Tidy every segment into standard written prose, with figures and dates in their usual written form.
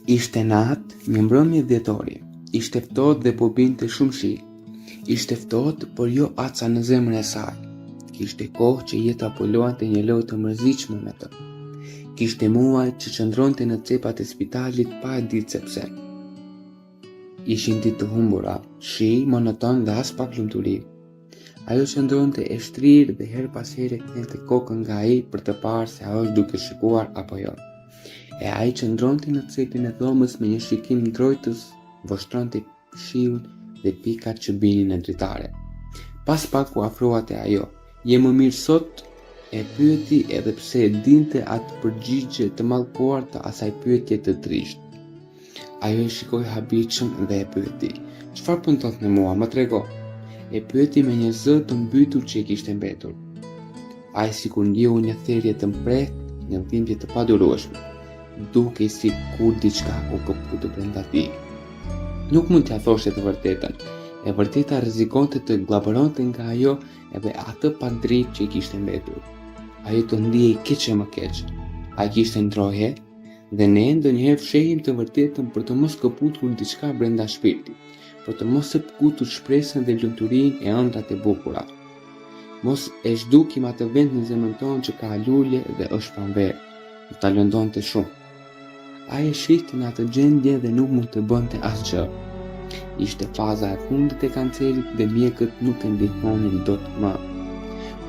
Ishte natë, një mbrëmje dhjetori. Ishte ftohtë dhe po binte shumë shi. Ishte ftohtë, por jo aca në zemrën e saj. Kishte kohë që jeta po luante një lojë të mërzitshme me të. Kishte muaj që qëndronte në cepat e spitalit pa e ditë se pse. Ishin ditë të humbura, shi, monoton dhe as pak lumturi. Ajo qëndronte e shtrirë dhe her pas here kthente kokën nga ai për të parë se a është duke shikuar apo jo. E ai qëndronte në cepin e dhomës me një shikim ndrojtës, voshtronte shiun dhe pikat që binin në dritare. Pas pak u afrua te ajo. Je më mirë sot? E pyeti edhe pse e dinte atë përgjigje të mallkuar të asaj pyetje të trisht. Ajo e shikoi habitshëm dhe e pyeti: "Çfarë po ndodh me mua, më trego?" E pyeti me një zë të mbytur që i kishte mbetur. Ai sikur ndieu një therrje të mprehtë, një dhimbje të padurueshme, dukej si kur diçka u këputë brenda tij. Nuk mund t'ia thoshte të vërtetën. E vërteta rrezikonte të llabëronte nga ajo edhe atë pak dritë që i kishte mbetur. Ajo të ndihej keq e më keq. Ai kishte ndrohe dhe ne ndonjëherë fshehim të vërtetën për të mos këputur diçka brenda shpirtit, për të mos këputur shpresën dhe lumturinë e ëndrat e bukura. Mos e zhdukim atë vend në zemrën tonë që ka lule dhe është pranverë. Ta lëndonte shumë. Ai e shihte në atë gjendje dhe nuk mund të bënte asgjë. Ishte faza e fundit e kancerit dhe mjekët nuk e ndihmonin dot më.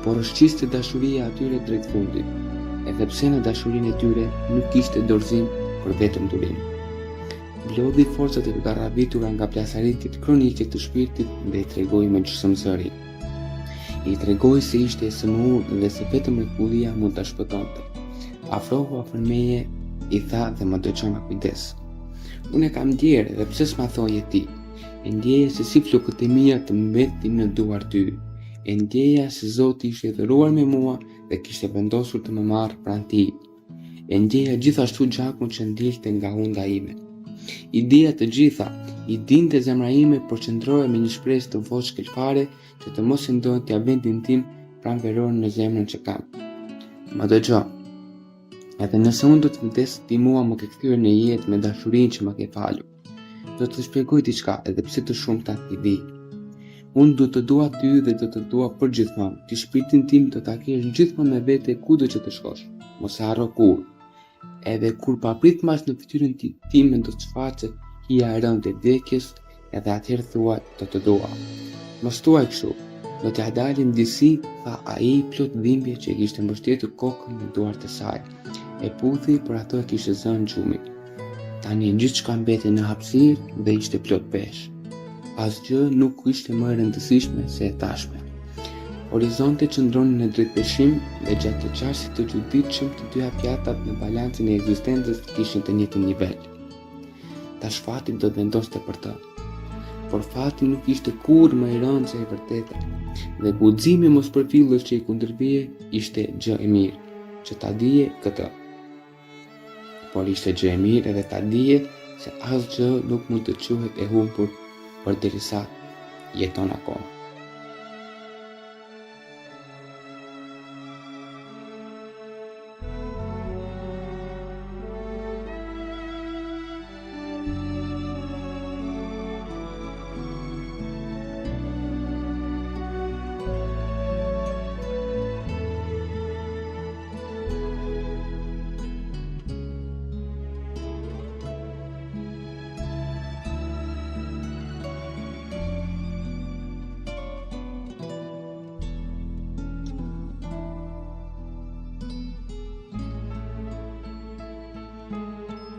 Por shqiste dashuria atyre drejt fundit, edhe pse në dashurinë e tyre nuk kishte dorëzim për vetëm durim. Blodhi forcat e garrabitura nga plasaritit kronike të shpirtit dhe i tregoi me gjysmëzëri. I tregoi se ishte e sëmurë dhe se vetëm mrekullia mund ta shpëtonte. Afrohu afër meje, i tha dhe më dëgjoi me kujdes. Unë e kam ndjerë dhe pse s'ma thoje ti? E ndjeja se si flokët e mia të mbetin në duar ty. E ndjeja se Zoti ishte dhëruar me mua dhe kishte vendosur të më marrë pranë tij. E ndjeja gjithashtu gjakun që ndilte nga unda ime. I dija të gjitha, i dinte zemra ime, por qëndroja me një shpresë të voçkelfare që të mos e ndonte vendin tim pranveror në zemrën që kam. Më dëgjoj. Edhe nëse unë do të vdes, ti mua më ke kthyer në jetë me dashurinë që më ke falur. Do të shpjegoj diçka edhe pse të shumta i di. Unë do të dua ty dhe do të dua për gjithmonë. Ti shpirtin tim do ta kesh gjithmonë me vete kudo që të shkosh. Mos e harro kur. Edhe kur papritmas në fytyrën time do të shfaqet hija e rëndë e vdekjes, edhe atëherë thua do të dua. Mos thuaj kështu. Do t'ja dalim disi, tha ai plot dhimbje që i kishte mbështetur kokën në duart e saj. E puthi, por ato e kishte zënë gjumi. Tani gjithçka mbeti në hapësirë dhe ishte plot peshë. Asgjë nuk ishte më e rëndësishme se e tashme. Horizonte qëndronin në drejt peshim dhe gjatë të qasjet të çuditshëm të dyja pjatat në balancin e ekzistencës kishin të njëjtin nivel. Tash fati do të vendoste për të. Por fati nuk ishte kurrë më i rëndë se e vërteta. Dhe guximi mos përfillës që i kundërvije ishte gjë e mirë, që ta dije këtë. Por ishte gjë e mirë edhe ta dije se asgjë nuk mund të quhet e humbur përderisa jeton akoma.